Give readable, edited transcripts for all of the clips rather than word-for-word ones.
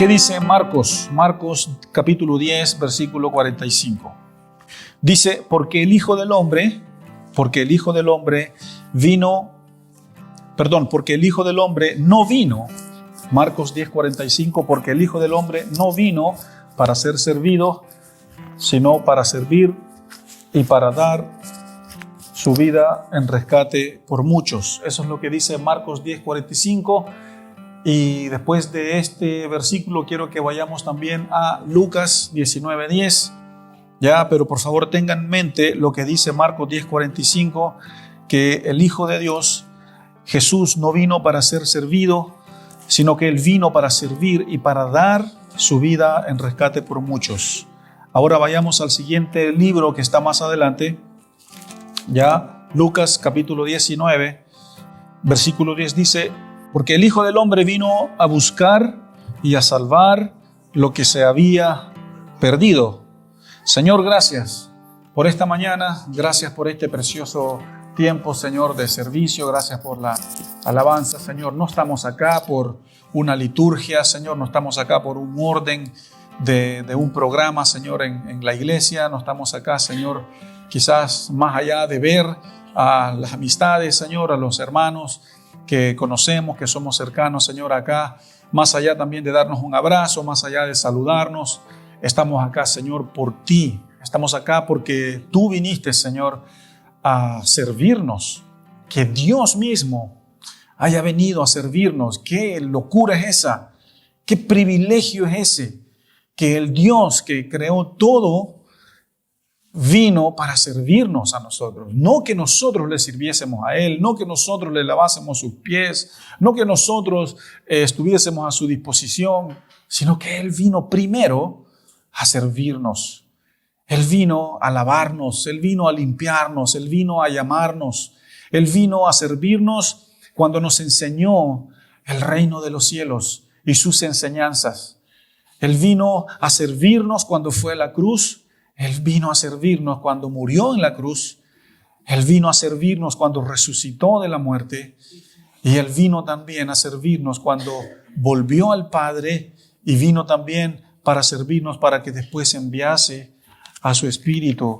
¿Qué dice Marcos? Marcos capítulo 10, versículo 45. Dice, porque el Hijo del Hombre no vino, Marcos 10, 45, porque el Hijo del Hombre no vino para ser servido, sino para servir y para dar su vida en rescate por muchos. Eso es lo que dice Marcos 10, 45. Y después de este versículo quiero que vayamos también a Lucas 19, 10. Ya, pero por favor tengan en mente lo que dice Marcos 10, 45, que el Hijo de Dios, Jesús, no vino para ser servido, sino que Él vino para servir y para dar su vida en rescate por muchos. Ahora vayamos al siguiente libro que está más adelante, ya Lucas capítulo 19, versículo 10 dice, porque el Hijo del Hombre vino a buscar y a salvar lo que se había perdido. Señor, gracias por esta mañana, gracias por este precioso tiempo, Señor, de servicio, gracias por la alabanza, Señor. No estamos acá por una liturgia, Señor, no estamos acá por un orden de un programa, Señor, en la iglesia, no estamos acá, Señor, quizás más allá de ver a las amistades, Señor, a los hermanos que conocemos, que somos cercanos, Señor, acá, más allá también de darnos un abrazo, más allá de saludarnos, estamos acá, Señor, por ti. Estamos acá porque tú viniste, Señor, a servirnos. Que Dios mismo haya venido a servirnos. ¿Qué locura es esa? ¿Qué privilegio es ese? Que el Dios que creó todo vino para servirnos a nosotros. No que nosotros le sirviésemos a Él, no que nosotros le lavásemos sus pies, no que nosotros estuviésemos a su disposición, sino que Él vino primero a servirnos. Él vino a lavarnos, Él vino a limpiarnos, Él vino a llamarnos, Él vino a servirnos cuando nos enseñó el reino de los cielos y sus enseñanzas. Él vino a servirnos cuando fue a la cruz, Él vino a servirnos cuando murió en la cruz, Él vino a servirnos cuando resucitó de la muerte y Él vino también a servirnos cuando volvió al Padre y vino también para servirnos para que después enviase a su Espíritu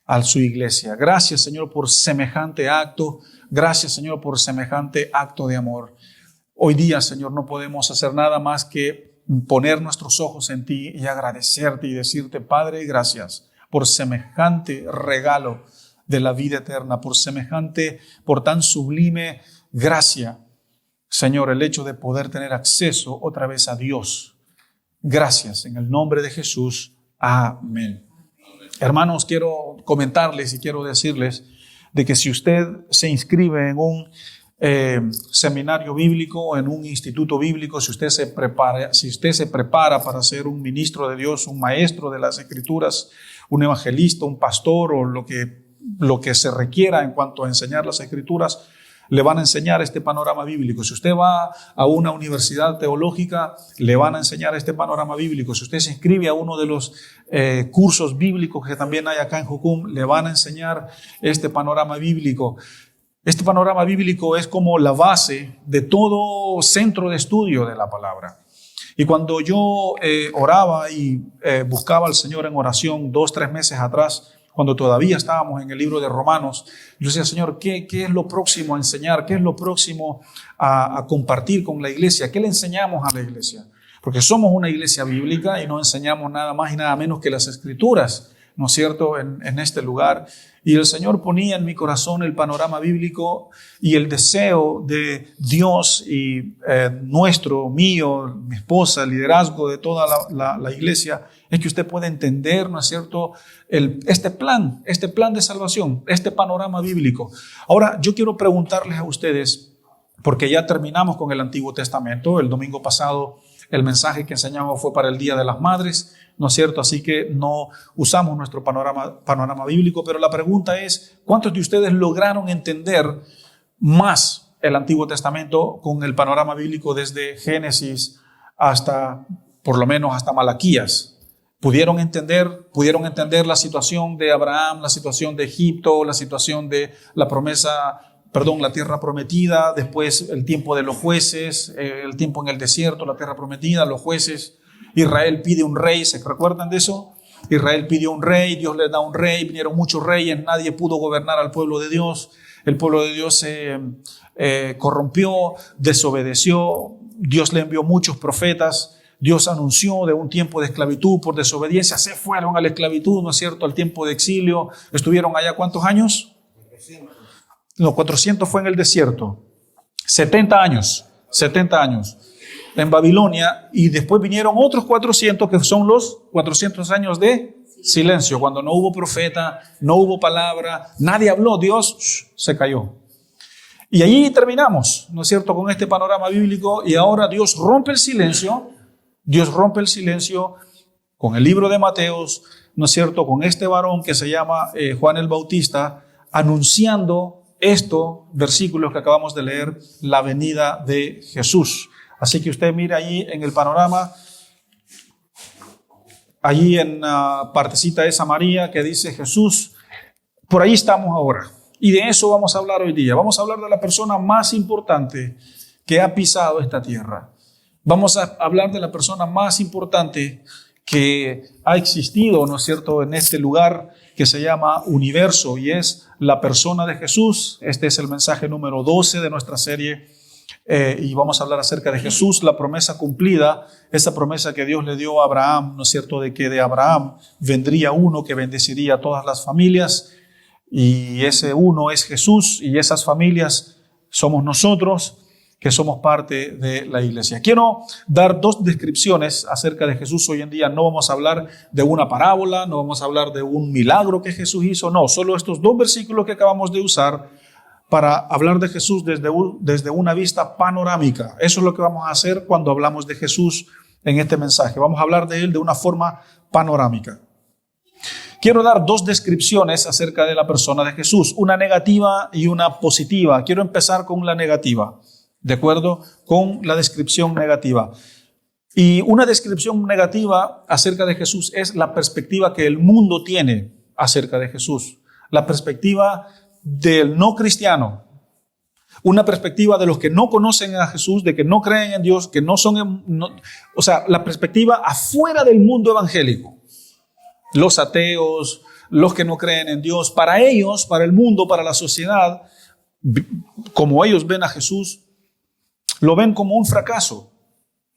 a su iglesia. Gracias, Señor, por semejante acto. Gracias, Señor, por semejante acto de amor. Hoy día, Señor, no podemos hacer nada más que poner nuestros ojos en ti y agradecerte y decirte, Padre, gracias por semejante regalo de la vida eterna, por tan sublime gracia, Señor, el hecho de poder tener acceso otra vez a Dios. Gracias, en el nombre de Jesús. Amén. Hermanos, quiero comentarles y quiero decirles de que si usted se inscribe en un seminario bíblico, en un instituto bíblico, si usted se prepara para ser un ministro de Dios, un maestro de las Escrituras, un evangelista, un pastor o lo que se requiera en cuanto a enseñar las Escrituras, le van a enseñar este panorama bíblico. Si usted va a una universidad teológica, le van a enseñar este panorama bíblico. Si usted se inscribe a uno de los cursos bíblicos que también hay acá en Jucum, le van a enseñar este panorama bíblico. Este panorama bíblico es como la base de todo centro de estudio de la palabra. Y cuando yo oraba y buscaba al Señor en oración 2-3 meses atrás, cuando todavía estábamos en el libro de Romanos, yo decía, Señor, ¿qué es lo próximo a enseñar? ¿Qué es lo próximo a compartir con la iglesia? ¿Qué le enseñamos a la iglesia? Porque somos una iglesia bíblica y no enseñamos nada más y nada menos que las Escrituras, ¿no es cierto?, en este lugar. Y el Señor ponía en mi corazón el panorama bíblico y el deseo de Dios y mío, mi esposa, el liderazgo de toda la iglesia, es que usted pueda entender, ¿no es cierto?, este plan de salvación, este panorama bíblico. Ahora, yo quiero preguntarles a ustedes, porque ya terminamos con el Antiguo Testamento. El domingo pasado el mensaje que enseñamos fue para el Día de las Madres, ¿no es cierto? Así que no usamos nuestro panorama bíblico, pero la pregunta es, ¿cuántos de ustedes lograron entender más el Antiguo Testamento con el panorama bíblico desde Génesis hasta, por lo menos, hasta Malaquías? ¿Pudieron entender la situación de Abraham, la situación de Egipto, la situación de la promesa la tierra prometida, después el tiempo de los jueces, el tiempo en el desierto, la tierra prometida, los jueces. Israel pide un rey, ¿se recuerdan de eso? Israel pidió un rey, Dios le da un rey, vinieron muchos reyes, nadie pudo gobernar al pueblo de Dios. El pueblo de Dios se corrompió, desobedeció, Dios le envió muchos profetas, Dios anunció de un tiempo de esclavitud por desobediencia, se fueron a la esclavitud, ¿no es cierto?, al tiempo de exilio. ¿Estuvieron allá cuántos años? No, 400 fue en el desierto, 70 años en Babilonia, y después vinieron otros 400 que son los 400 años de silencio, cuando no hubo profeta, no hubo palabra, nadie habló, Dios se cayó. Y allí terminamos, ¿no es cierto?, con este panorama bíblico, y ahora Dios rompe el silencio con el libro de Mateos, ¿no es cierto?, con este varón que se llama Juan el Bautista, anunciando estos versículos que acabamos de leer, la venida de Jesús. Así que usted mira ahí en el panorama, allí en la partecita esa María que dice Jesús, por ahí estamos ahora. Y de eso vamos a hablar hoy día. Vamos a hablar de la persona más importante que ha pisado esta tierra. Vamos a hablar de la persona más importante que ha existido, ¿no es cierto?, en este lugar que se llama universo, y es la persona de Jesús. Este es el mensaje número 12 de nuestra serie. Y vamos a hablar acerca de Jesús, la promesa cumplida, esa promesa que Dios le dio a Abraham, ¿no es cierto?, de que de Abraham vendría uno que bendeciría a todas las familias, y ese uno es Jesús, y esas familias somos nosotros, que somos parte de la iglesia. Quiero dar dos descripciones acerca de Jesús hoy en día. No vamos a hablar de una parábola, no vamos a hablar de un milagro que Jesús hizo, no, solo estos dos versículos que acabamos de usar para hablar de Jesús desde una vista panorámica. Eso es lo que vamos a hacer cuando hablamos de Jesús en este mensaje. Vamos a hablar de Él de una forma panorámica. Quiero dar dos descripciones acerca de la persona de Jesús, una negativa y una positiva. Quiero empezar con la negativa, ¿de acuerdo? Con la descripción negativa. Y una descripción negativa acerca de Jesús es la perspectiva que el mundo tiene acerca de Jesús. La perspectiva del no cristiano, una perspectiva de los que no conocen a Jesús, de que no creen en Dios, que no son, o sea, la perspectiva afuera del mundo evangélico. Los ateos, los que no creen en Dios, para ellos, para el mundo, para la sociedad, como ellos ven a Jesús, lo ven como un fracaso,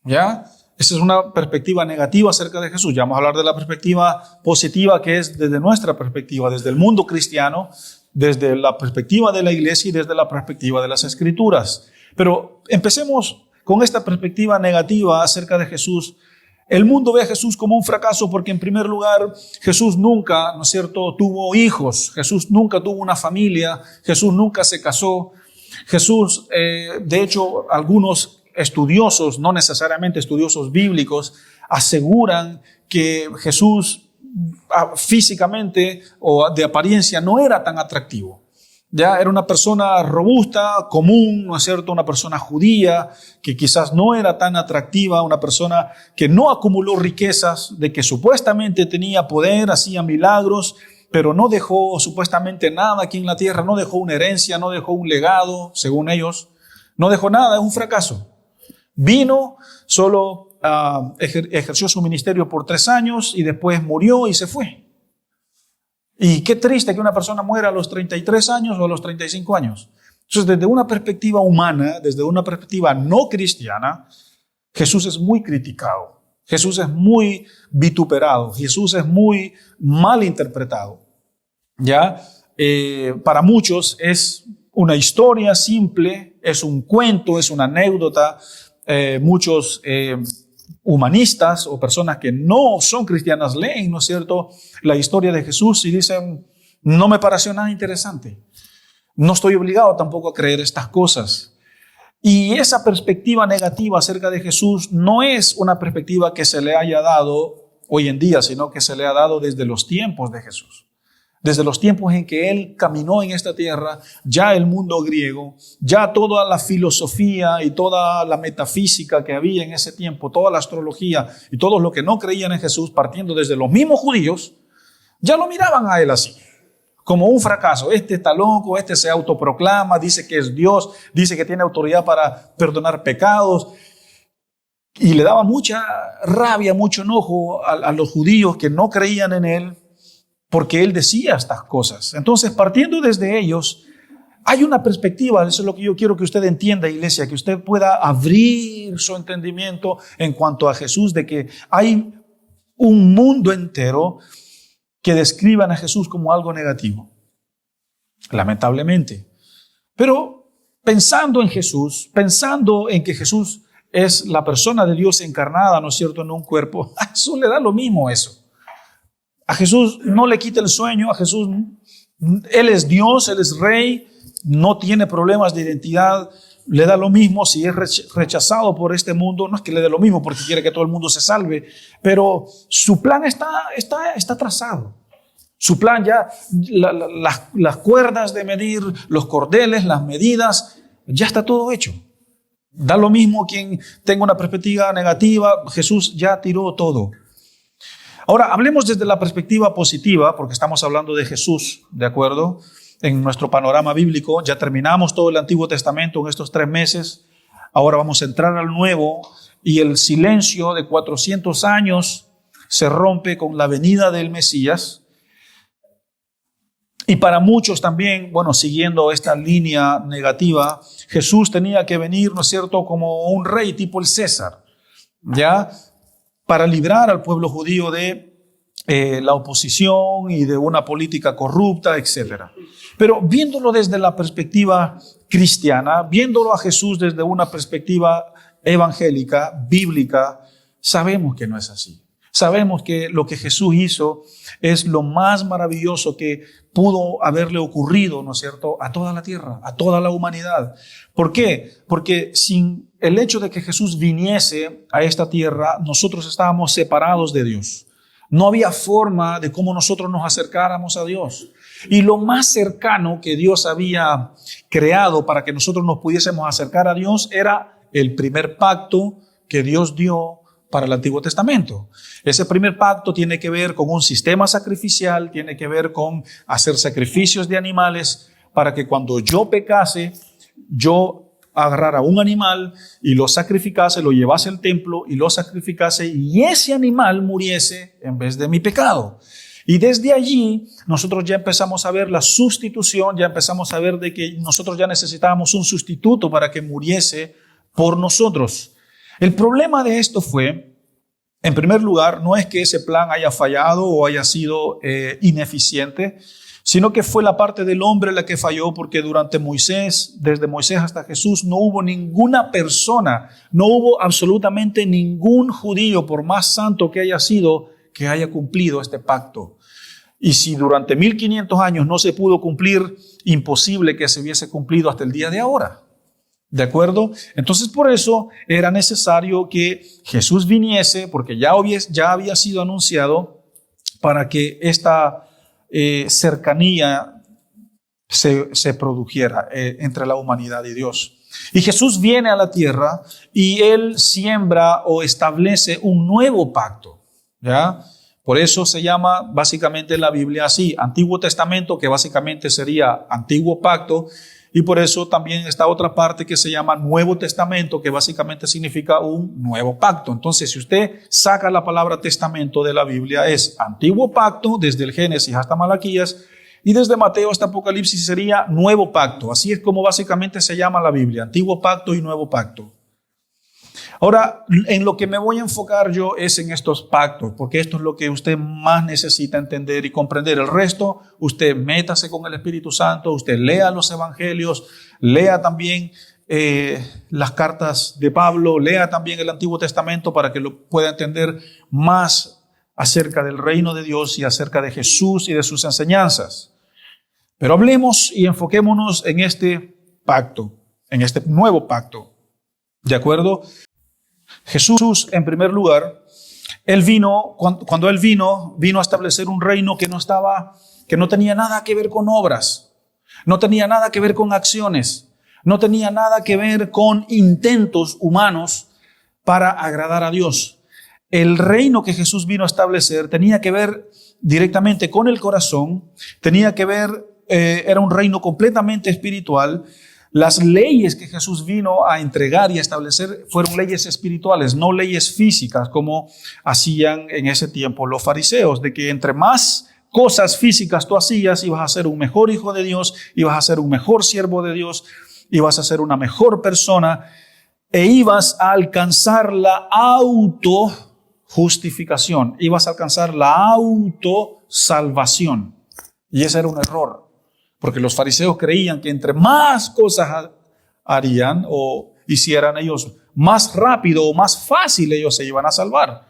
¿ya? Esa es una perspectiva negativa acerca de Jesús. Ya vamos a hablar de la perspectiva positiva, que es desde nuestra perspectiva, desde el mundo cristiano, desde la perspectiva de la iglesia y desde la perspectiva de las Escrituras. Pero empecemos con esta perspectiva negativa acerca de Jesús. El mundo ve a Jesús como un fracaso porque, en primer lugar, Jesús nunca, ¿no es cierto?, tuvo hijos. Jesús nunca tuvo una familia. Jesús nunca se casó. Jesús, de hecho, algunos estudiosos, no necesariamente estudiosos bíblicos, aseguran que Jesús físicamente o de apariencia no era tan atractivo. Ya era una persona robusta, común, ¿no es cierto? Una persona judía que quizás no era tan atractiva, una persona que no acumuló riquezas, de que supuestamente tenía poder, hacía milagros, pero no dejó supuestamente nada aquí en la tierra, no dejó una herencia, no dejó un legado, según ellos, no dejó nada, es un fracaso. Vino, solo ejerció su ministerio por 3 años y después murió y se fue. Y qué triste que una persona muera a los 33 años o a los 35 años. Entonces, desde una perspectiva humana, desde una perspectiva no cristiana, Jesús es muy criticado. Jesús es muy vituperado. Jesús es muy mal interpretado. ¿Ya? Para muchos es una historia simple, es un cuento, es una anécdota. Muchos humanistas o personas que no son cristianas leen, ¿no es cierto?, la historia de Jesús y dicen, no me pareció nada interesante. No estoy obligado tampoco a creer estas cosas. Y esa perspectiva negativa acerca de Jesús no es una perspectiva que se le haya dado hoy en día, sino que se le ha dado desde los tiempos de Jesús. Desde los tiempos en que Él caminó en esta tierra, ya el mundo griego, ya toda la filosofía y toda la metafísica que había en ese tiempo, toda la astrología y todos los que no creían en Jesús, partiendo desde los mismos judíos, ya lo miraban a Él así, como un fracaso. Este está loco, este se autoproclama, dice que es Dios, dice que tiene autoridad para perdonar pecados. Y le daba mucha rabia, mucho enojo a los judíos que no creían en él porque él decía estas cosas. Entonces, partiendo desde ellos, hay una perspectiva, eso es lo que yo quiero que usted entienda, iglesia, que usted pueda abrir su entendimiento en cuanto a Jesús, de que hay un mundo entero que describan a Jesús como algo negativo, lamentablemente. Pero pensando en Jesús, pensando en que Jesús es la persona de Dios encarnada, ¿no es cierto?, en un cuerpo, a Jesús le da lo mismo eso. A Jesús no le quita el sueño, a Jesús, Él es Dios, Él es Rey, no tiene problemas de identidad, le da lo mismo si es rechazado por este mundo. No es que le dé lo mismo porque quiere que todo el mundo se salve, pero su plan está trazado. Su plan ya, las cuerdas de medir, los cordeles, las medidas, ya está todo hecho. Da lo mismo quien tenga una perspectiva negativa, Jesús ya tiró todo. Ahora, hablemos desde la perspectiva positiva, porque estamos hablando de Jesús, ¿de acuerdo? En nuestro panorama bíblico, ya terminamos todo el Antiguo Testamento en estos 3 meses. Ahora vamos a entrar al Nuevo y el silencio de 400 años se rompe con la venida del Mesías. Y para muchos también, bueno, siguiendo esta línea negativa, Jesús tenía que venir, ¿no es cierto?, como un rey tipo el César, ¿ya?, para librar al pueblo judío de la oposición y de una política corrupta, etc. Pero viéndolo desde la perspectiva cristiana, viéndolo a Jesús desde una perspectiva evangélica, bíblica, sabemos que no es así. Sabemos que lo que Jesús hizo es lo más maravilloso que pudo haberle ocurrido, ¿no es cierto?, a toda la tierra, a toda la humanidad. ¿Por qué? Porque sin el hecho de que Jesús viniese a esta tierra, nosotros estábamos separados de Dios. No había forma de cómo nosotros nos acercáramos a Dios. Y lo más cercano que Dios había creado para que nosotros nos pudiésemos acercar a Dios era el primer pacto que Dios dio para el Antiguo Testamento. Ese primer pacto tiene que ver con un sistema sacrificial, tiene que ver con hacer sacrificios de animales para que cuando yo pecase, yo agarrara un animal y lo sacrificase, lo llevase al templo y lo sacrificase y ese animal muriese en vez de mi pecado. Y desde allí nosotros ya empezamos a ver la sustitución, ya empezamos a ver de que nosotros ya necesitábamos un sustituto para que muriese por nosotros. El problema de esto fue, en primer lugar, no es que ese plan haya fallado o haya sido ineficiente, sino que fue la parte del hombre la que falló, porque durante Moisés, desde Moisés hasta Jesús, no hubo ninguna persona, no hubo absolutamente ningún judío, por más santo que haya sido, que haya cumplido este pacto. Y si durante 1500 años no se pudo cumplir, imposible que se hubiese cumplido hasta el día de ahora. ¿De acuerdo? Entonces, por eso era necesario que Jesús viniese, porque ya había sido anunciado, para que esta cercanía se produjera entre la humanidad y Dios. Y Jesús viene a la tierra y Él siembra o establece un nuevo pacto, ¿ya? Por eso se llama básicamente la Biblia así, Antiguo Testamento, que básicamente sería Antiguo Pacto, y por eso también está otra parte que se llama Nuevo Testamento, que básicamente significa un nuevo pacto. Entonces, si usted saca la palabra testamento de la Biblia, es Antiguo Pacto, desde el Génesis hasta Malaquías, y desde Mateo hasta Apocalipsis sería Nuevo Pacto. Así es como básicamente se llama la Biblia, Antiguo Pacto y Nuevo Pacto. Ahora, en lo que me voy a enfocar yo es en estos pactos, porque esto es lo que usted más necesita entender y comprender. El resto, usted métase con el Espíritu Santo, usted lea los evangelios, lea también las cartas de Pablo, lea también el Antiguo Testamento para que lo pueda entender más acerca del reino de Dios y acerca de Jesús y de sus enseñanzas. Pero hablemos y enfoquémonos en este pacto, en este nuevo pacto. ¿De acuerdo? Jesús, en primer lugar, Él vino, cuando Él vino a establecer un reino que no tenía nada que ver con obras, no tenía nada que ver con acciones, no tenía nada que ver con intentos humanos para agradar a Dios. el reino que Jesús vino a establecer tenía que ver directamente con el corazón, tenía que ver, era un reino completamente espiritual. Las leyes que Jesús vino a entregar y a establecer fueron leyes espirituales, no leyes físicas como hacían en ese tiempo los fariseos, de que entre más cosas físicas tú hacías, ibas a ser un mejor hijo de Dios, ibas a ser un mejor siervo de Dios, ibas a ser una mejor persona e ibas a alcanzar la autojustificación, ibas a alcanzar la autosalvación. Y ese era un error. Porque los fariseos creían que entre más cosas harían o hicieran ellos, más rápido o más fácil ellos se iban a salvar.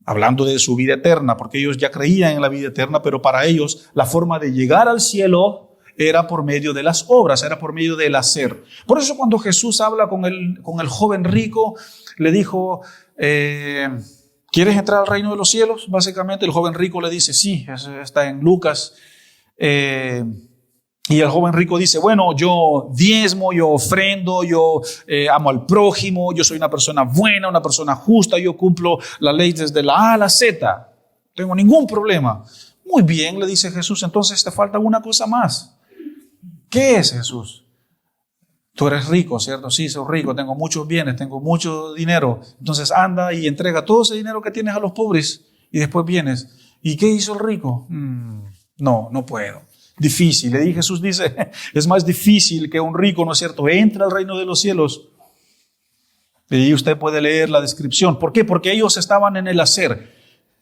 Hablando de su vida eterna, porque ellos ya creían en la vida eterna, pero para ellos la forma de llegar al cielo era por medio de las obras, era por medio del hacer. Por eso cuando Jesús habla con el joven rico, le dijo, ¿quieres entrar al reino de los cielos? Básicamente el joven rico le dice, sí, eso está en Lucas. Y el joven rico dice, bueno, yo diezmo, yo ofrendo, yo amo al prójimo, yo soy una persona buena, una persona justa, yo cumplo la ley desde la A a la Z, no tengo ningún problema. Muy bien, le dice Jesús, entonces te falta una cosa más. ¿Qué es, Jesús? Tú eres rico, ¿cierto? Sí, soy rico, tengo muchos bienes, tengo mucho dinero. Entonces anda y entrega todo ese dinero que tienes a los pobres y después vienes. ¿Y qué hizo el rico? No puedo. Difícil. Y Jesús dice, es más difícil que un rico, ¿no es cierto?, entre al reino de los cielos. Y usted puede leer la descripción. ¿Por qué? Porque ellos estaban en el hacer.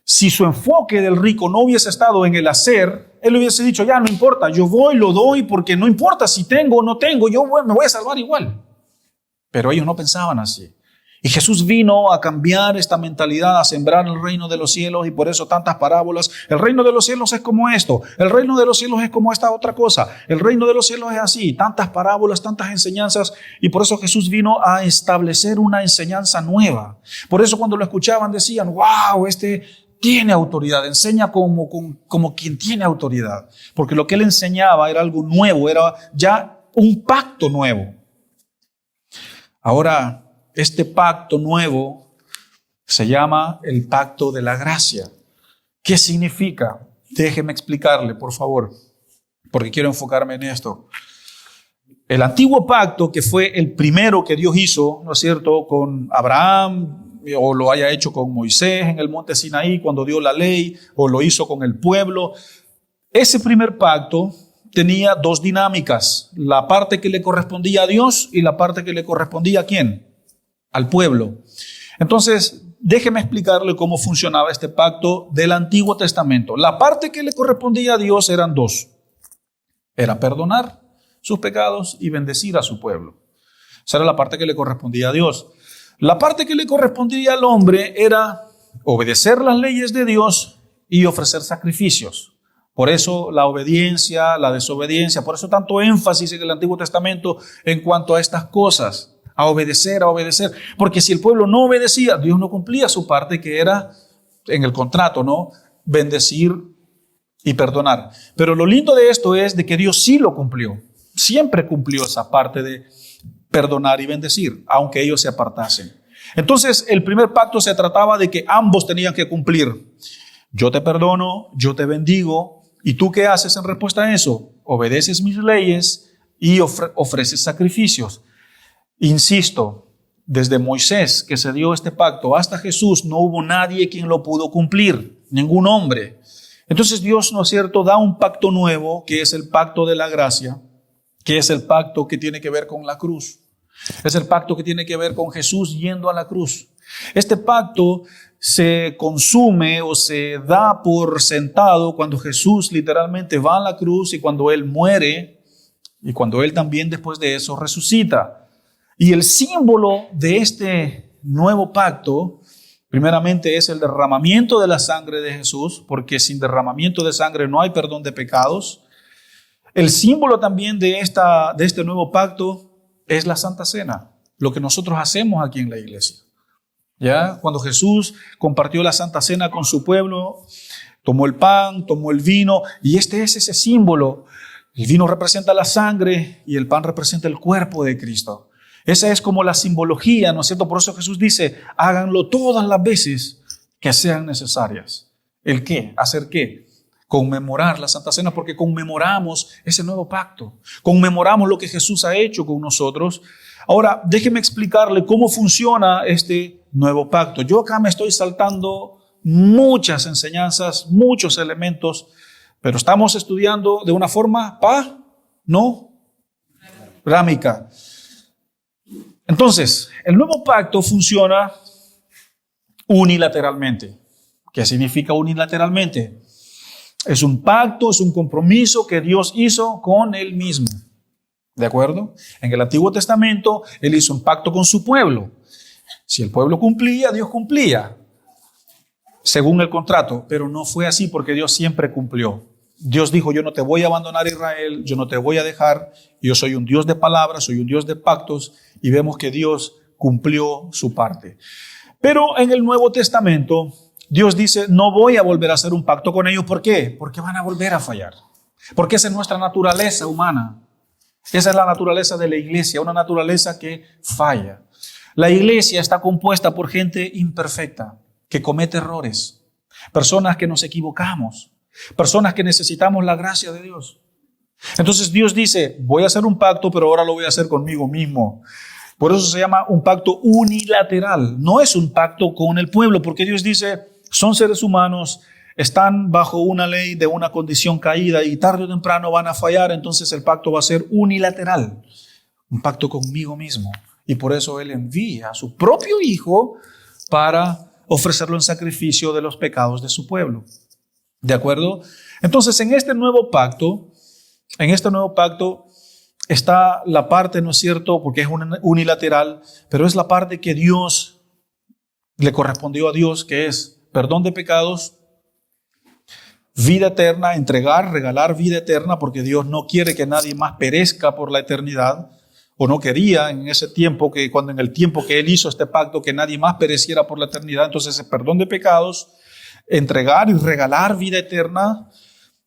Si su enfoque del rico no hubiese estado en el hacer, él hubiese dicho, ya no importa, yo voy, lo doy, porque no importa si tengo o no tengo, me voy a salvar igual. Pero ellos no pensaban así. Y Jesús vino a cambiar esta mentalidad, a sembrar el reino de los cielos, y por eso tantas parábolas. El reino de los cielos es como esto, el reino de los cielos es como esta otra cosa, el reino de los cielos es así, tantas parábolas, tantas enseñanzas, y por eso Jesús vino a establecer una enseñanza nueva. Por eso cuando lo escuchaban decían, wow, este tiene autoridad, enseña como quien tiene autoridad, porque lo que él enseñaba era algo nuevo, era ya un pacto nuevo. Ahora, este pacto nuevo se llama el pacto de la gracia. ¿Qué significa? Déjeme explicarle, por favor, porque quiero enfocarme en esto. El antiguo pacto, que fue el primero que Dios hizo, ¿no es cierto?, con Abraham, o lo haya hecho con Moisés en el monte Sinaí cuando dio la ley, o lo hizo con el pueblo. Ese primer pacto tenía dos dinámicas, la parte que le correspondía a Dios y la parte que le correspondía ¿a quién? Al pueblo. Entonces, déjeme explicarle cómo funcionaba este pacto del Antiguo Testamento. La parte que le correspondía a Dios eran dos. Era perdonar sus pecados y bendecir a su pueblo. Esa era la parte que le correspondía a Dios. La parte que le correspondía al hombre era obedecer las leyes de Dios y ofrecer sacrificios. Por eso la obediencia, la desobediencia, por eso tanto énfasis en el Antiguo Testamento en cuanto a estas cosas. A obedecer, porque si el pueblo no obedecía, Dios no cumplía su parte, que era en el contrato, ¿no?, bendecir y perdonar. Pero lo lindo de esto es de que Dios sí lo cumplió, siempre cumplió esa parte de perdonar y bendecir, aunque ellos se apartasen. Entonces, el primer pacto se trataba de que ambos tenían que cumplir. Yo te perdono, yo te bendigo, ¿y tú qué haces en respuesta a eso? Obedeces mis leyes y ofreces sacrificios. Insisto, desde Moisés que se dio este pacto hasta Jesús no hubo nadie quien lo pudo cumplir, ningún hombre. Entonces Dios, ¿no es cierto?, da un pacto nuevo que es el pacto de la gracia, que es el pacto que tiene que ver con la cruz. Es el pacto que tiene que ver con Jesús yendo a la cruz. Este pacto se consume o se da por sentado cuando Jesús literalmente va a la cruz y cuando Él muere y cuando Él también después de eso resucita. Y el símbolo de este nuevo pacto, primeramente, es el derramamiento de la sangre de Jesús, porque sin derramamiento de sangre no hay perdón de pecados. El símbolo también de este nuevo pacto es la Santa Cena, lo que nosotros hacemos aquí en la iglesia. ¿Ya? Cuando Jesús compartió la Santa Cena con su pueblo, tomó el pan, tomó el vino, y este es ese símbolo. El vino representa la sangre y el pan representa el cuerpo de Cristo. Esa es como la simbología, ¿no es cierto? Por eso Jesús dice, háganlo todas las veces que sean necesarias. ¿El qué? ¿Hacer qué? Conmemorar la Santa Cena, porque conmemoramos ese nuevo pacto. Conmemoramos lo que Jesús ha hecho con nosotros. Ahora, déjeme explicarle cómo funciona este nuevo pacto. Yo acá me estoy saltando muchas enseñanzas, muchos elementos, pero estamos estudiando de una forma panorámica. Entonces, el nuevo pacto funciona unilateralmente. ¿Qué significa unilateralmente? Es un pacto, es un compromiso que Dios hizo con Él mismo. ¿De acuerdo? En el Antiguo Testamento, Él hizo un pacto con su pueblo. Si el pueblo cumplía, Dios cumplía, según el contrato. Pero no fue así, porque Dios siempre cumplió. Dios dijo: yo no te voy a abandonar, Israel, yo no te voy a dejar. Yo soy un Dios de palabras, soy un Dios de pactos. Y vemos que Dios cumplió su parte. Pero en el Nuevo Testamento, Dios dice: no voy a volver a hacer un pacto con ellos. ¿Por qué? Porque van a volver a fallar. Porque esa es nuestra naturaleza humana. Esa es la naturaleza de la iglesia, una naturaleza que falla. La iglesia está compuesta por gente imperfecta, que comete errores, personas que nos equivocamos, personas que necesitamos la gracia de Dios. Entonces Dios dice: voy a hacer un pacto, pero ahora lo voy a hacer conmigo mismo. Por eso se llama un pacto unilateral. No es un pacto con el pueblo, porque Dios dice: son seres humanos, están bajo una ley de una condición caída y tarde o temprano van a fallar. Entonces el pacto va a ser unilateral, un pacto conmigo mismo. Y por eso Él envía a su propio Hijo para ofrecerlo en sacrificio de los pecados de su pueblo. ¿De acuerdo? Entonces en este nuevo pacto está la parte, ¿no es cierto?, porque es unilateral, pero es la parte que Dios le correspondió a Dios, que es perdón de pecados, vida eterna, regalar vida eterna, porque Dios no quiere que nadie más perezca por la eternidad, o no quería en ese tiempo, en el tiempo que Él hizo este pacto, que nadie más pereciera por la eternidad. Entonces es perdón de pecados, entregar y regalar vida eterna,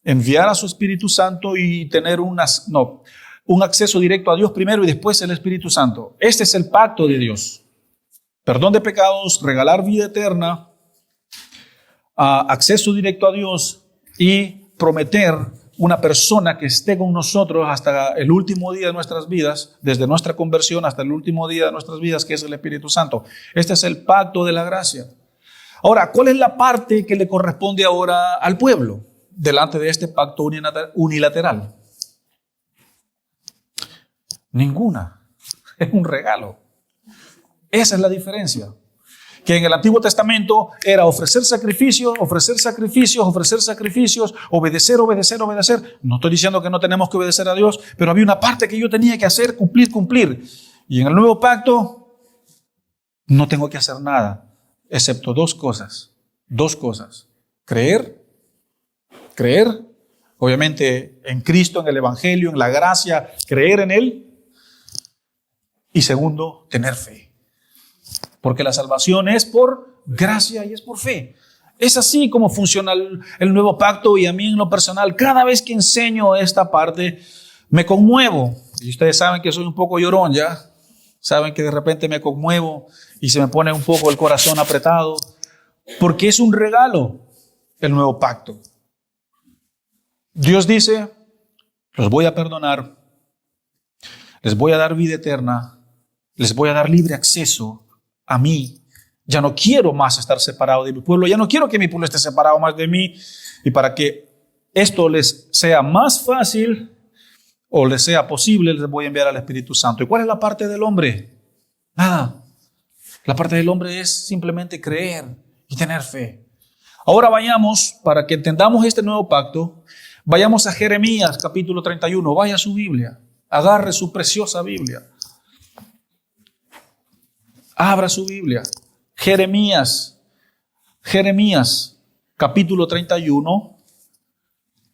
enviar a su Espíritu Santo y tener un acceso directo a Dios primero y después el Espíritu Santo. Este es el pacto de Dios. Perdón de pecados, regalar vida eterna, acceso directo a Dios y prometer una persona que esté con nosotros hasta el último día de nuestras vidas, desde nuestra conversión hasta el último día de nuestras vidas, que es el Espíritu Santo. Este es el pacto de la gracia. Ahora, ¿cuál es la parte que le corresponde ahora al pueblo delante de este pacto unilateral? Ninguna. Es un regalo. Esa es la diferencia. Que en el Antiguo Testamento era ofrecer sacrificios, obedecer. No estoy diciendo que no tenemos que obedecer a Dios, pero había una parte que yo tenía que hacer, cumplir. Y en el nuevo pacto no tengo que hacer nada, excepto dos cosas. Creer, obviamente en Cristo, en el Evangelio, en la gracia, creer en Él. Y segundo, tener fe. Porque la salvación es por gracia y es por fe. Es así como funciona el nuevo pacto, y a mí en lo personal, cada vez que enseño esta parte, me conmuevo. Y ustedes saben que soy un poco llorón ya. Saben que de repente me conmuevo y se me pone un poco el corazón apretado. Porque es un regalo el nuevo pacto. Dios dice: los voy a perdonar, les voy a dar vida eterna, les voy a dar libre acceso a mí. Ya no quiero más estar separado de mi pueblo, ya no quiero que mi pueblo esté separado más de mí. Y para que esto les sea más fácil o les sea posible, les voy a enviar al Espíritu Santo. ¿Y cuál es la parte del hombre? Nada. La parte del hombre es simplemente creer y tener fe. Ahora vayamos, para que entendamos este nuevo pacto, vayamos a Jeremías capítulo 31. Vaya a su Biblia, agarre su preciosa Biblia. Abra su Biblia. Jeremías, capítulo 31,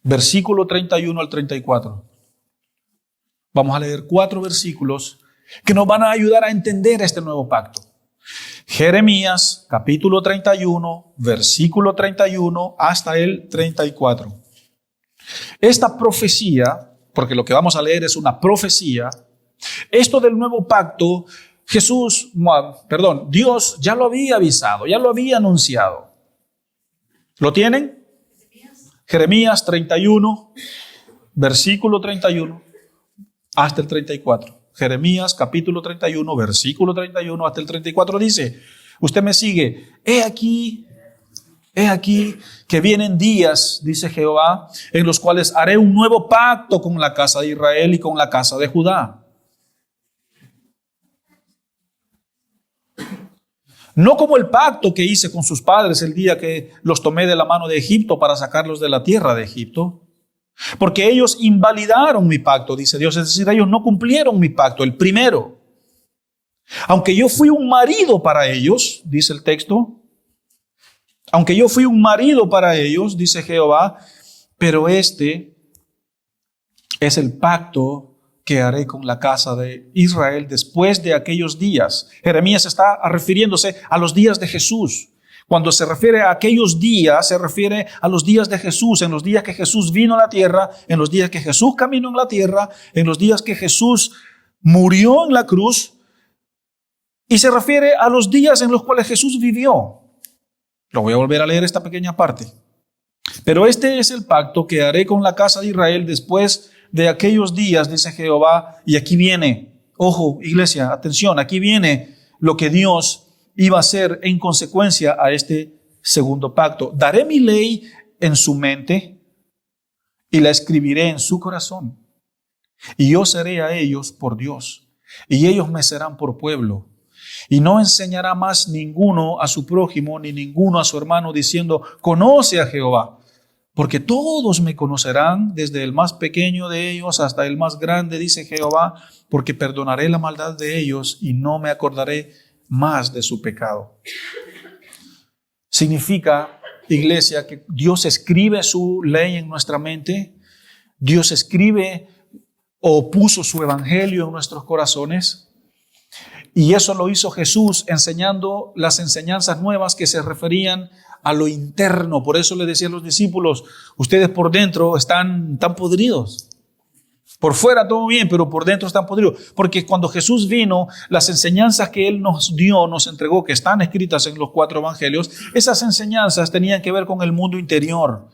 versículo 31 al 34. Vamos a leer 4 versículos que nos van a ayudar a entender este nuevo pacto. Jeremías, capítulo 31, versículo 31 hasta el 34. Esta profecía, porque lo que vamos a leer es una profecía, esto del nuevo pacto, Dios ya lo había avisado, ya lo había anunciado. ¿Lo tienen? Jeremías 31, versículo 31 hasta el 34. Jeremías capítulo 31, versículo 31 hasta el 34 dice, usted me sigue, he aquí que vienen días, dice Jehová, en los cuales haré un nuevo pacto con la casa de Israel y con la casa de Judá. No como el pacto que hice con sus padres el día que los tomé de la mano de Egipto para sacarlos de la tierra de Egipto. Porque ellos invalidaron mi pacto, dice Dios. Es decir, ellos no cumplieron mi pacto, el primero. Aunque yo fui un marido para ellos, dice el texto. Aunque yo fui un marido para ellos, dice Jehová. Pero este es el pacto que haré con la casa de Israel después de aquellos días. Jeremías está refiriéndose a los días de Jesús. Cuando se refiere a aquellos días, se refiere a los días de Jesús, en los días que Jesús vino a la tierra, en los días que Jesús caminó en la tierra, en los días que Jesús murió en la cruz, y se refiere a los días en los cuales Jesús vivió. Lo voy a volver a leer esta pequeña parte. Pero este es el pacto que haré con la casa de Israel después de aquellos días, dice Jehová, y aquí viene, ojo, iglesia, atención, aquí viene lo que Dios iba a hacer en consecuencia a este segundo pacto. Daré mi ley en su mente y la escribiré en su corazón. Y yo seré a ellos por Dios, y ellos me serán por pueblo. Y no enseñará más ninguno a su prójimo, ni ninguno a su hermano, diciendo, conoce a Jehová. Porque todos me conocerán, desde el más pequeño de ellos hasta el más grande, dice Jehová, porque perdonaré la maldad de ellos y no me acordaré más de su pecado. Significa, iglesia, que Dios escribe su ley en nuestra mente, Dios escribe o puso su evangelio en nuestros corazones, y eso lo hizo Jesús enseñando las enseñanzas nuevas que se referían a lo interno. Por eso le decía a los discípulos, ustedes por dentro están tan podridos. Por fuera todo bien, pero por dentro están podridos. Porque cuando Jesús vino, las enseñanzas que Él nos dio, nos entregó, que están escritas en los 4 evangelios, esas enseñanzas tenían que ver con el mundo interior.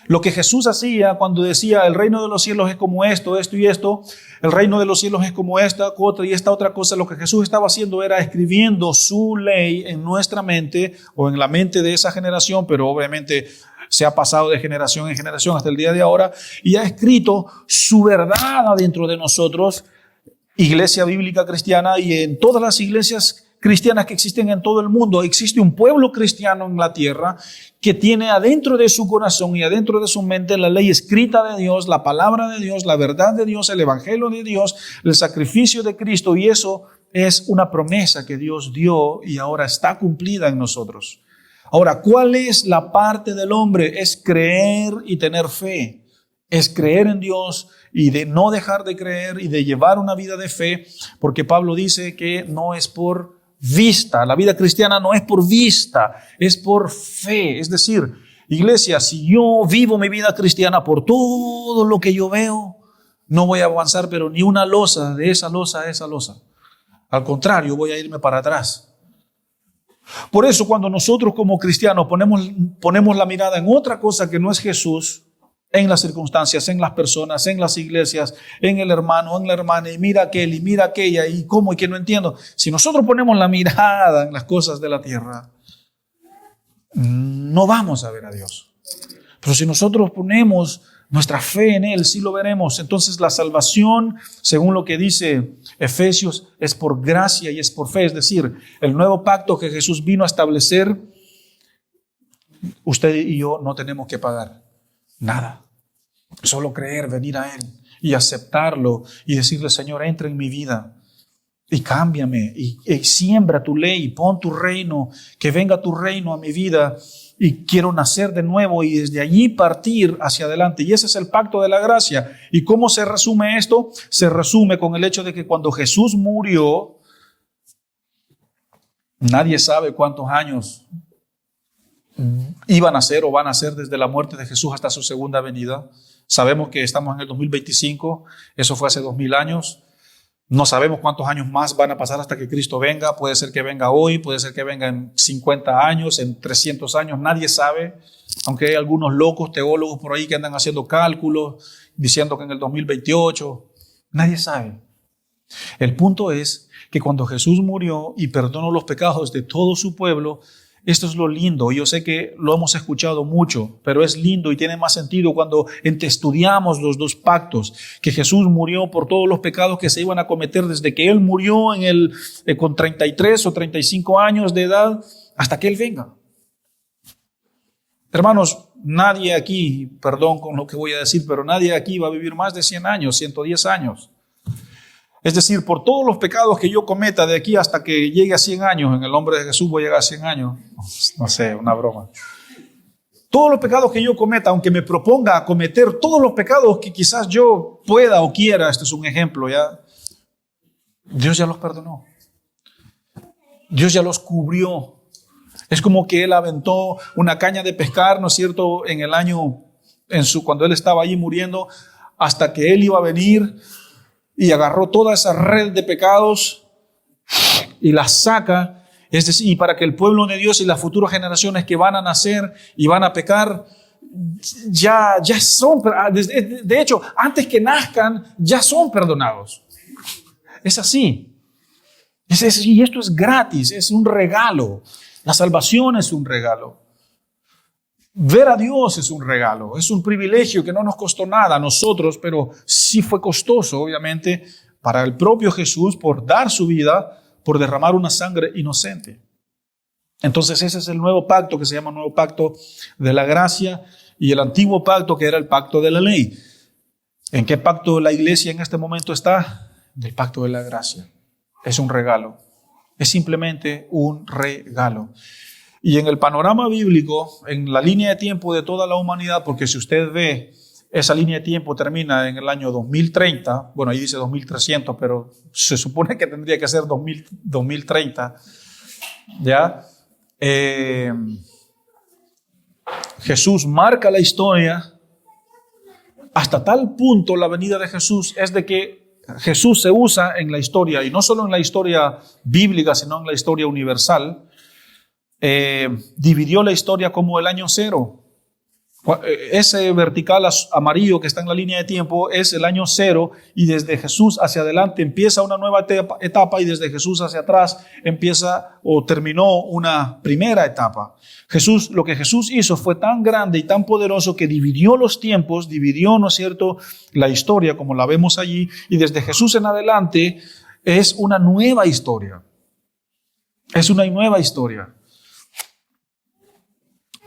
Lo que Jesús hacía cuando decía, el reino de los cielos es como esto y esto, el reino de los cielos es como esta, otra y esta otra cosa, lo que Jesús estaba haciendo era escribiendo su ley en nuestra mente o en la mente de esa generación, pero obviamente se ha pasado de generación en generación hasta el día de ahora, y ha escrito su verdad adentro de nosotros, iglesia bíblica cristiana, y en todas las iglesias cristianas que existen en todo el mundo. Existe un pueblo cristiano en la tierra que tiene adentro de su corazón y adentro de su mente la ley escrita de Dios, la palabra de Dios, la verdad de Dios, el evangelio de Dios, el sacrificio de Cristo, y eso es una promesa que Dios dio y ahora está cumplida en nosotros. Ahora, ¿cuál es la parte del hombre? Es creer y tener fe. Es creer en Dios y de no dejar de creer y de llevar una vida de fe, porque Pablo dice que no es por vista. La vida cristiana no es por vista, es por fe. Es decir, iglesia, si yo vivo mi vida cristiana por todo lo que yo veo, no voy a avanzar, pero ni una losa de esa losa a esa losa. Al contrario, voy a irme para atrás. Por eso, cuando nosotros como cristianos ponemos la mirada en otra cosa que no es Jesús, en las circunstancias, en las personas, en las iglesias, en el hermano, en la hermana, y mira aquel, y mira aquella, y cómo, y que no entiendo. Si nosotros ponemos la mirada en las cosas de la tierra, no vamos a ver a Dios. Pero si nosotros ponemos nuestra fe en Él, sí lo veremos. Entonces la salvación, según lo que dice Efesios, es por gracia y es por fe. Es decir, el nuevo pacto que Jesús vino a establecer, usted y yo no tenemos que pagar nada. Solo creer, venir a Él y aceptarlo y decirle, Señor, entra en mi vida y cámbiame y siembra tu ley, pon tu reino, que venga tu reino a mi vida. Y quiero nacer de nuevo y desde allí partir hacia adelante. Y ese es el pacto de la gracia. ¿Y cómo se resume esto? Se resume con el hecho de que cuando Jesús murió, nadie sabe cuántos años iban a ser o van a ser desde la muerte de Jesús hasta su segunda venida. Sabemos que estamos en el 2025, eso fue hace 2000 años. No sabemos cuántos años más van a pasar hasta que Cristo venga. Puede ser que venga hoy, puede ser que venga en 50 años, en 300 años. Nadie sabe, aunque hay algunos locos teólogos por ahí que andan haciendo cálculos, diciendo que en el 2028. Nadie sabe. El punto es que cuando Jesús murió y perdonó los pecados de todo su pueblo, esto es lo lindo. Yo sé que lo hemos escuchado mucho, pero es lindo y tiene más sentido cuando estudiamos los dos pactos, que Jesús murió por todos los pecados que se iban a cometer desde que Él murió con 33 o 35 años de edad hasta que Él venga. Hermanos, nadie aquí, perdón con lo que voy a decir, pero nadie aquí va a vivir más de 100 años, 110 años. Es decir, por todos los pecados que yo cometa de aquí hasta que llegue a 100 años, en el nombre de Jesús voy a llegar a 100 años. No sé, una broma. Todos los pecados que yo cometa, aunque me proponga cometer todos los pecados que quizás yo pueda o quiera, este es un ejemplo ya, Dios ya los perdonó. Dios ya los cubrió. Es como que Él aventó una caña de pescar, ¿no es cierto?, en el año, cuando Él estaba allí muriendo, hasta que Él iba a venir y agarró toda esa red de pecados y la saca, es decir, y para que el pueblo de Dios y las futuras generaciones que van a nacer y van a pecar, ya son, de hecho, antes que nazcan, ya son perdonados. Es así. Y esto es gratis, es un regalo. La salvación es un regalo. Ver a Dios es un regalo, es un privilegio que no nos costó nada a nosotros, pero sí fue costoso, obviamente, para el propio Jesús por dar su vida, por derramar una sangre inocente. Entonces ese es el nuevo pacto que se llama nuevo pacto de la gracia y el antiguo pacto que era el pacto de la ley. ¿En qué pacto la iglesia en este momento está? Del pacto de la gracia. Es un regalo, es simplemente un regalo. Y en el panorama bíblico, en la línea de tiempo de toda la humanidad, porque si usted ve, esa línea de tiempo termina en el año 2030, bueno, ahí dice 2300, pero se supone que tendría que ser 2030, ¿ya? Jesús marca la historia hasta tal punto. La venida de Jesús es de que Jesús se usa en la historia, y no solo en la historia bíblica, sino en la historia universal. Dividió la historia como el año cero. Ese vertical amarillo que está en la línea de tiempo es el año cero, y desde Jesús hacia adelante empieza una nueva etapa, y desde Jesús hacia atrás empieza o terminó una primera etapa. Lo que Jesús hizo fue tan grande y tan poderoso que dividió los tiempos, dividió, ¿no es cierto?, la historia como la vemos allí, y desde Jesús en adelante es una nueva historia. Es una nueva historia.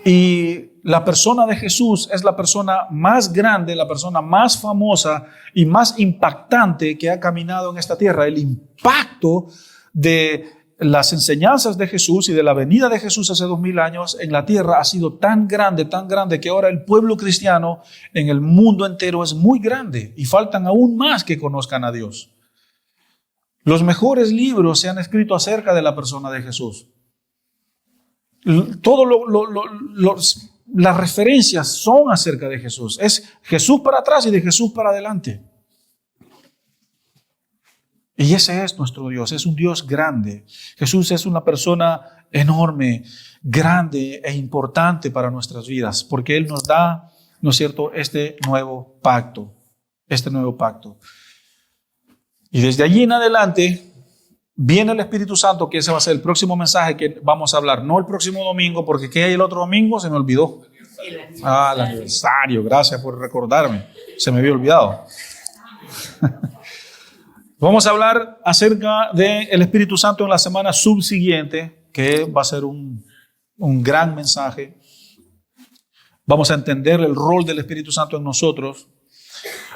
Y la persona de Jesús es la persona más grande, la persona más famosa y más impactante que ha caminado en esta tierra. El impacto de las enseñanzas de Jesús y de la venida de Jesús hace 2000 años en la tierra ha sido tan grande que ahora el pueblo cristiano en el mundo entero es muy grande y faltan aún más que conozcan a Dios. Los mejores libros se han escrito acerca de la persona de Jesús. Las referencias son acerca de Jesús. Es Jesús para atrás y de Jesús para adelante. Y ese es nuestro Dios, es un Dios grande. Jesús es una persona enorme, grande e importante para nuestras vidas, porque Él nos da, ¿no es cierto?, este nuevo pacto. Y desde allí en adelante viene el Espíritu Santo, que ese va a ser el próximo mensaje que vamos a hablar. No el próximo domingo, porque ¿qué hay el otro domingo? Se me olvidó. El aniversario. Gracias por recordarme. Se me había olvidado. Vamos a hablar acerca del Espíritu Santo en la semana subsiguiente, que va a ser un gran mensaje. Vamos a entender el rol del Espíritu Santo en nosotros.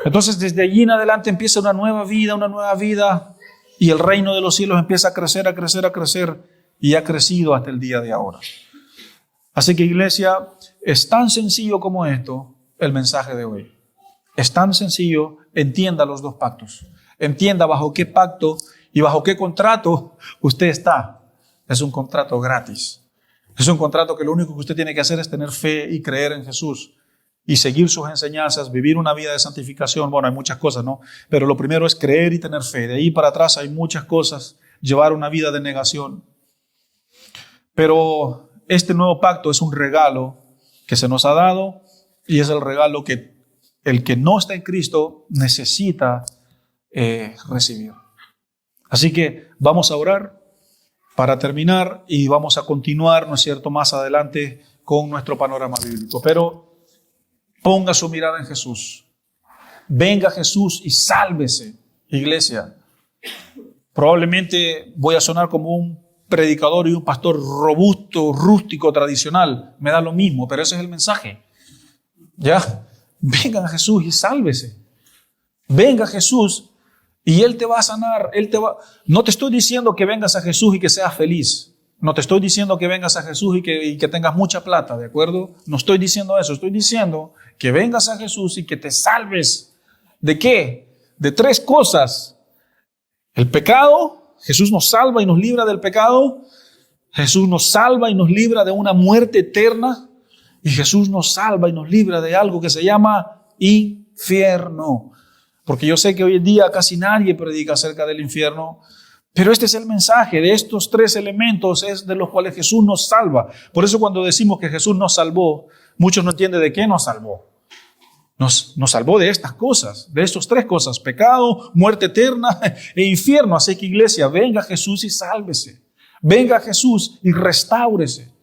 Entonces, desde allí en adelante empieza una nueva vida. Y el reino de los cielos empieza a crecer, y ha crecido hasta el día de ahora. Así que, iglesia, es tan sencillo como esto el mensaje de hoy. Es tan sencillo, entienda los dos pactos. Entienda bajo qué pacto y bajo qué contrato usted está. Es un contrato gratis. Es un contrato que lo único que usted tiene que hacer es tener fe y creer en Jesús. y seguir sus enseñanzas, vivir una vida de santificación. Bueno, hay muchas cosas, ¿no? Pero lo primero es creer y tener fe. De ahí para atrás hay muchas cosas. Llevar una vida de negación. Pero este nuevo pacto es un regalo que se nos ha dado y es el regalo que el que no está en Cristo necesita recibir. Así que vamos a orar para terminar y vamos a continuar, ¿no es cierto?, más adelante con nuestro panorama bíblico. Pero ponga su mirada en Jesús. Venga Jesús y sálvese, iglesia. Probablemente voy a sonar como un predicador y un pastor robusto, rústico, tradicional. Me da lo mismo, pero ese es el mensaje. ¿Ya? Venga a Jesús y sálvese. Venga a Jesús y Él te va a sanar. No te estoy diciendo que vengas a Jesús y que seas feliz. No te estoy diciendo que vengas a Jesús y que tengas mucha plata, ¿de acuerdo? No estoy diciendo eso. Estoy diciendo que vengas a Jesús y que te salves. ¿De qué? De 3 cosas. El pecado. Jesús nos salva y nos libra del pecado. Jesús nos salva y nos libra de una muerte eterna. Y Jesús nos salva y nos libra de algo que se llama infierno. Porque yo sé que hoy en día casi nadie predica acerca del infierno. Pero este es el mensaje de estos 3 elementos es de los cuales Jesús nos salva. Por eso cuando decimos que Jesús nos salvó, muchos no entienden de qué nos salvó. Nos salvó de estas cosas, de estas 3 cosas, pecado, muerte eterna e infierno. Así que iglesia, venga Jesús y sálvese. Venga Jesús y restáurese.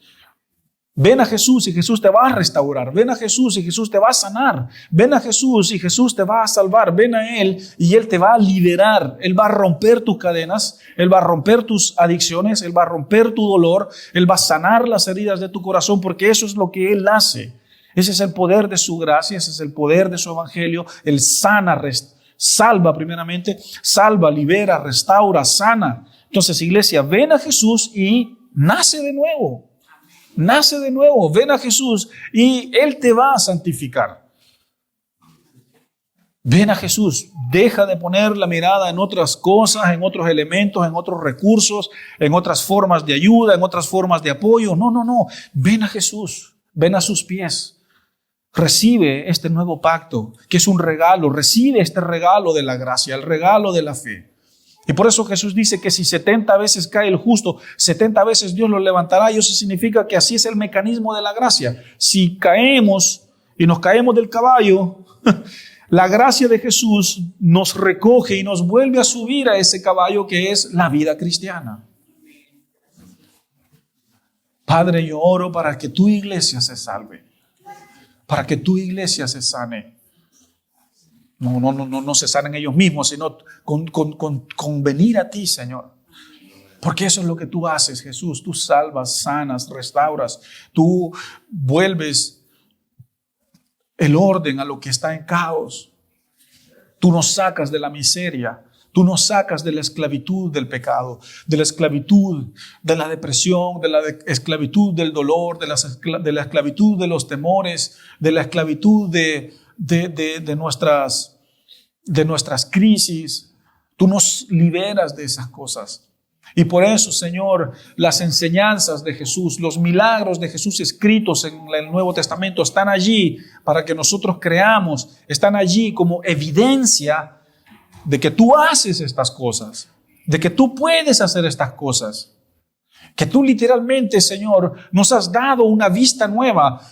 Ven a Jesús y Jesús te va a restaurar. Ven a Jesús y Jesús te va a sanar. Ven a Jesús y Jesús te va a salvar. Ven a Él y Él te va a liberar. Él va a romper tus cadenas. Él va a romper tus adicciones. Él va a romper tu dolor. Él va a sanar las heridas de tu corazón porque eso es lo que Él hace. Ese es el poder de su gracia. Ese es el poder de su evangelio. Él sana, salva primeramente. Salva, libera, restaura, sana. Entonces, iglesia, ven a Jesús y nace de nuevo. Nace de nuevo, ven a Jesús y Él te va a santificar. Ven a Jesús, deja de poner la mirada en otras cosas, en otros elementos, en otros recursos, en otras formas de ayuda, en otras formas de apoyo. No, ven a Jesús, ven a sus pies. Recibe este nuevo pacto, que es un regalo, recibe este regalo de la gracia, el regalo de la fe. Y por eso Jesús dice que si 70 veces cae el justo, 70 veces Dios lo levantará. Y eso significa que así es el mecanismo de la gracia. Si caemos y nos caemos del caballo, la gracia de Jesús nos recoge y nos vuelve a subir a ese caballo que es la vida cristiana. Padre, yo oro para que tu iglesia se salve, para que tu iglesia se sane. No se sanen ellos mismos, sino con venir a ti, Señor. Porque eso es lo que tú haces, Jesús. Tú salvas, sanas, restauras. Tú vuelves el orden a lo que está en caos. Tú nos sacas de la miseria. Tú nos sacas de la esclavitud del pecado, de la esclavitud de la depresión, de la esclavitud del dolor, de la esclavitud de los temores, de la esclavitud de nuestras crisis. Tú nos liberas de esas cosas. Y por eso, Señor, las enseñanzas de Jesús, los milagros de Jesús escritos en el Nuevo Testamento están allí para que nosotros creamos, están allí como evidencia de que tú haces estas cosas, de que tú puedes hacer estas cosas, que tú literalmente, Señor, nos has dado una vista nueva.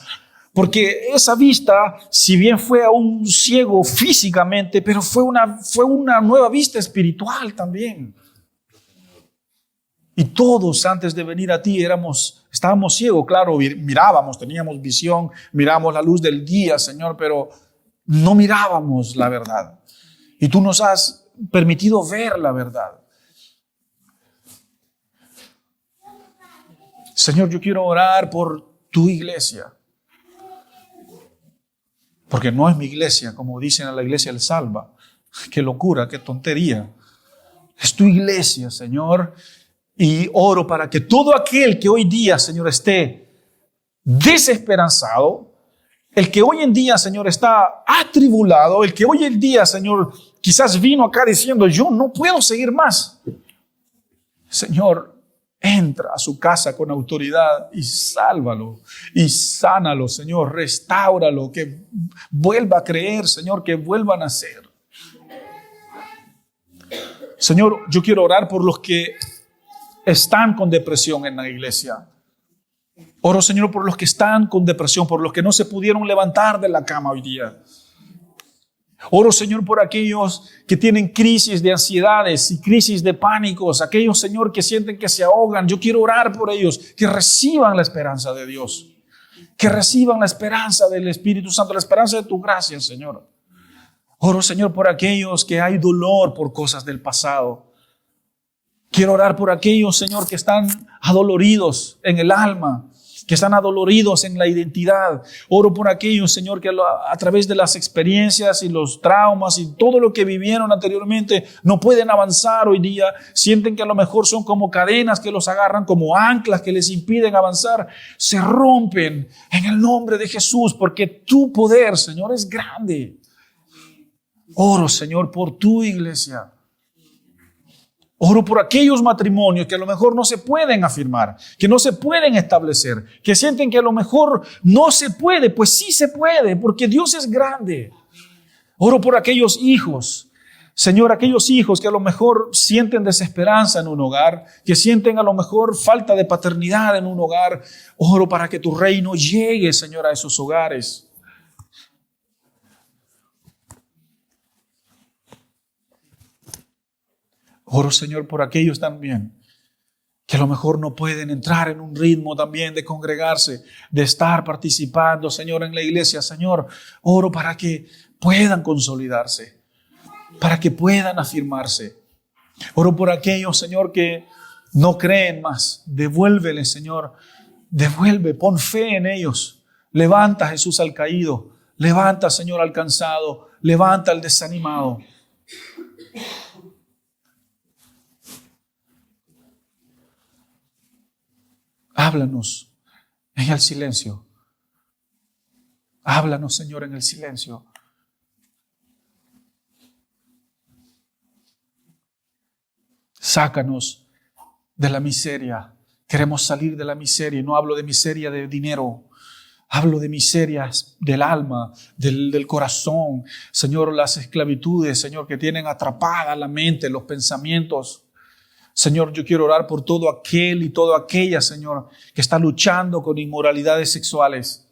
Porque esa vista, si bien fue a un ciego físicamente, pero fue una nueva vista espiritual también. Y todos antes de venir a ti estábamos ciegos, claro, mirábamos, teníamos visión, mirábamos la luz del día, Señor, pero no mirábamos la verdad. Y tú nos has permitido ver la verdad. Señor, yo quiero orar por tu iglesia. Porque no es mi iglesia, como dicen a la iglesia El Salva. Qué locura, qué tontería. Es tu iglesia, Señor. Y oro para que todo aquel que hoy día, Señor, esté desesperanzado, el que hoy en día, Señor, está atribulado, el que hoy en día, Señor, quizás vino acá diciendo, yo no puedo seguir más. Señor, Entra a su casa con autoridad y sálvalo y sánalo, Señor. Restáuralo, que vuelva a creer, Señor, que vuelva a nacer. Señor, yo quiero orar por los que están con depresión en la iglesia. Oro, Señor, por los que están con depresión, por los que no se pudieron levantar de la cama hoy día. Oro, Señor, por aquellos que tienen crisis de ansiedades y crisis de pánicos, aquellos, Señor, que sienten que se ahogan. Yo quiero orar por ellos, que reciban la esperanza de Dios, que reciban la esperanza del Espíritu Santo, la esperanza de tu gracia, Señor. Oro, Señor, por aquellos que hay dolor por cosas del pasado. Quiero orar por aquellos, Señor, que están adoloridos en el alma, que están adoloridos en la identidad. Oro por aquellos, Señor, que a través de las experiencias y los traumas y todo lo que vivieron anteriormente no pueden avanzar hoy día. Sienten que a lo mejor son como cadenas que los agarran, como anclas que les impiden avanzar. Se rompen en el nombre de Jesús, porque tu poder, Señor, es grande. Oro, Señor, por tu iglesia. Oro por aquellos matrimonios que a lo mejor no se pueden afirmar, que no se pueden establecer, que sienten que a lo mejor no se puede. Pues sí se puede, porque Dios es grande. Oro por aquellos hijos, Señor, aquellos hijos que a lo mejor sienten desesperanza en un hogar, que sienten a lo mejor falta de paternidad en un hogar. Oro para que tu reino llegue, Señor, a esos hogares. Oro, Señor, por aquellos también que a lo mejor no pueden entrar en un ritmo también de congregarse, de estar participando, Señor, en la iglesia. Señor, oro para que puedan consolidarse, para que puedan afirmarse. Oro por aquellos, Señor, que no creen más. Devuélvele, Señor, devuelve, pon fe en ellos. Levanta, Jesús, al caído. Levanta, Señor, al cansado. Levanta al desanimado. Háblanos en el silencio. Háblanos, Señor, en el silencio. Sácanos de la miseria. Queremos salir de la miseria. Y no hablo de miseria de dinero. Hablo de miserias del alma, del corazón. Señor, las esclavitudes, Señor, que tienen atrapada la mente, los pensamientos. Señor, yo quiero orar por todo aquel y toda aquella, Señor, que está luchando con inmoralidades sexuales.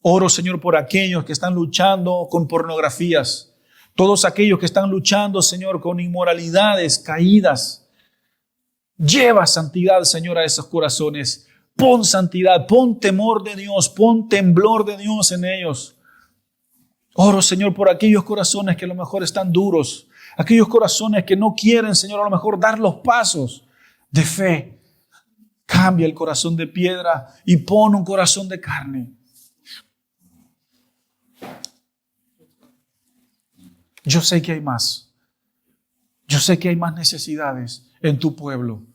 Oro, Señor, por aquellos que están luchando con pornografías. Todos aquellos que están luchando, Señor, con inmoralidades caídas. Lleva santidad, Señor, a esos corazones. Pon santidad, pon temor de Dios, pon temblor de Dios en ellos. Oro, Señor, por aquellos corazones que a lo mejor están duros. Aquellos corazones que no quieren, Señor, a lo mejor dar los pasos de fe. Cambia el corazón de piedra y pon un corazón de carne. Yo sé que hay más. Yo sé que hay más necesidades en tu pueblo.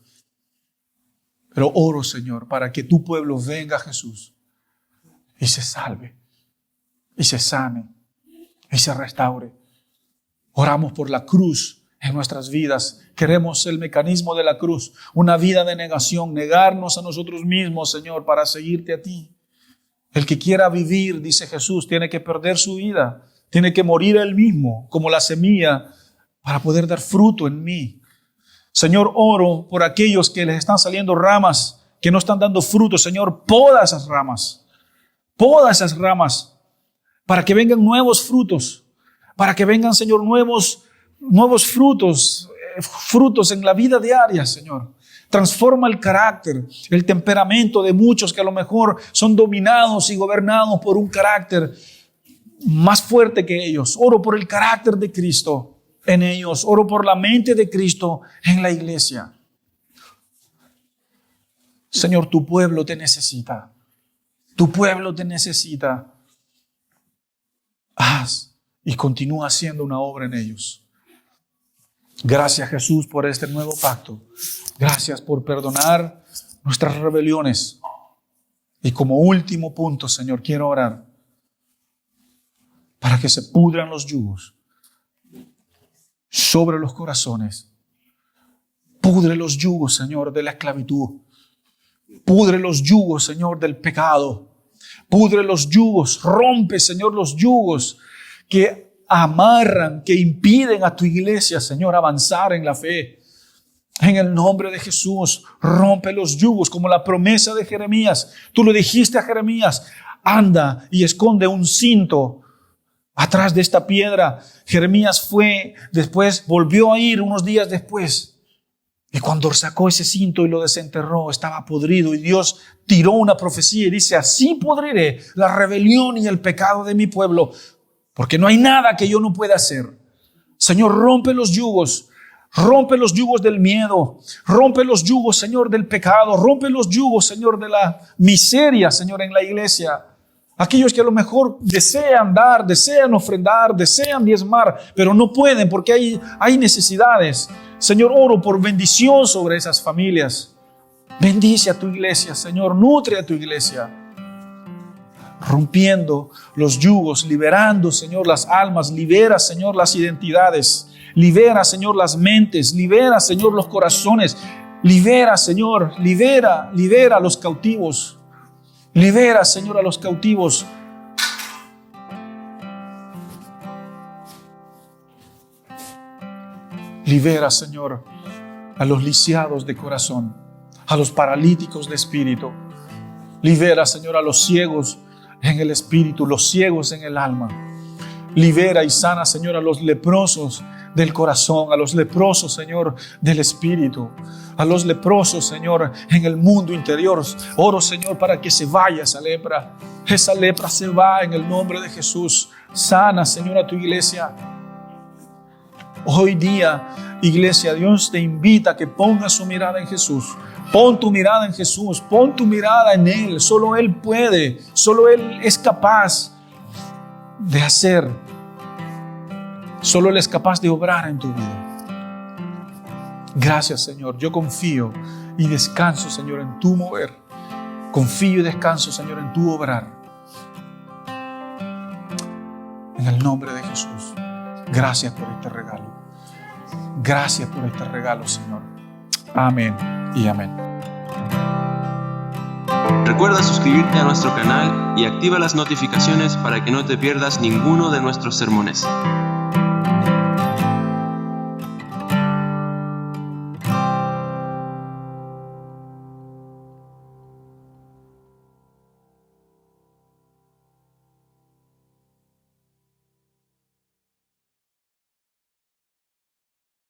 Pero oro, Señor, para que tu pueblo venga a Jesús y se salve, y se sane, y se restaure. Oramos por la cruz en nuestras vidas. Queremos el mecanismo de la cruz, una vida de negación, negarnos a nosotros mismos, Señor, para seguirte a ti. El que quiera vivir, dice Jesús, tiene que perder su vida, tiene que morir él mismo, como la semilla, para poder dar fruto en mí. Señor, oro por aquellos que les están saliendo ramas, que no están dando fruto. Señor, poda esas ramas, para que vengan nuevos frutos. Para que vengan, Señor, nuevos frutos, frutos en la vida diaria, Señor. Transforma el carácter, el temperamento de muchos que a lo mejor son dominados y gobernados por un carácter más fuerte que ellos. Oro por el carácter de Cristo en ellos. Oro por la mente de Cristo en la iglesia. Señor, tu pueblo te necesita. Tu pueblo te necesita. Haz y continúa haciendo una obra en ellos. Gracias, Jesús, por este nuevo pacto. Gracias por perdonar nuestras rebeliones. Y como último punto, Señor, quiero orar para que se pudran los yugos sobre los corazones, Pudre los yugos, Señor, de la esclavitud. Pudre los yugos, Señor, del pecado. Pudre los yugos. Rompe, Señor, los yugos que amarran, que impiden a tu iglesia, Señor, avanzar en la fe. En el nombre de Jesús, rompe los yugos como la promesa de Jeremías. Tú lo dijiste a Jeremías, anda y esconde un cinto atrás de esta piedra. Jeremías volvió a ir unos días después. Y cuando sacó ese cinto y lo desenterró, estaba podrido. Y Dios tiró una profecía y dice, así podriré la rebelión y el pecado de mi pueblo, porque no hay nada que yo no pueda hacer. Señor, rompe los yugos. Rompe los yugos del miedo. Rompe los yugos, Señor, del pecado. Rompe los yugos, Señor, de la miseria, Señor, en la iglesia. Aquellos que a lo mejor desean dar, desean ofrendar, desean diezmar, pero no pueden porque hay necesidades. Señor, oro por bendición sobre esas familias. Bendice a tu iglesia, Señor, nutre a tu iglesia. Rompiendo los yugos, liberando, Señor, las almas, libera, Señor, las identidades, libera, Señor, las mentes, libera, Señor, los corazones, libera, Señor, libera a los cautivos. Libera, Señor, a los cautivos. Libera, Señor, a los lisiados de corazón, a los paralíticos de espíritu. Libera, Señor, a los ciegos en el espíritu, los ciegos en el alma. Libera y sana, Señor, a los leprosos del corazón, a los leprosos, Señor, del espíritu, a los leprosos, Señor, en el mundo interior. Oro, Señor, para que se vaya esa lepra. Esa lepra se va en el nombre de Jesús. Sana, Señor, a tu iglesia. Hoy día, iglesia, Dios te invita a que pongas su mirada en Jesús. Pon tu mirada en Jesús, pon tu mirada en Él. Solo Él puede, solo Él es capaz de hacer. Solo Él es capaz de obrar en tu vida. Gracias, Señor. Yo confío y descanso, Señor, en tu mover. Confío y descanso, Señor, en tu obrar. En el nombre de Jesús. Gracias por este regalo. Gracias por este regalo, Señor. Amén y amén. Recuerda suscribirte a nuestro canal y activa las notificaciones para que no te pierdas ninguno de nuestros sermones.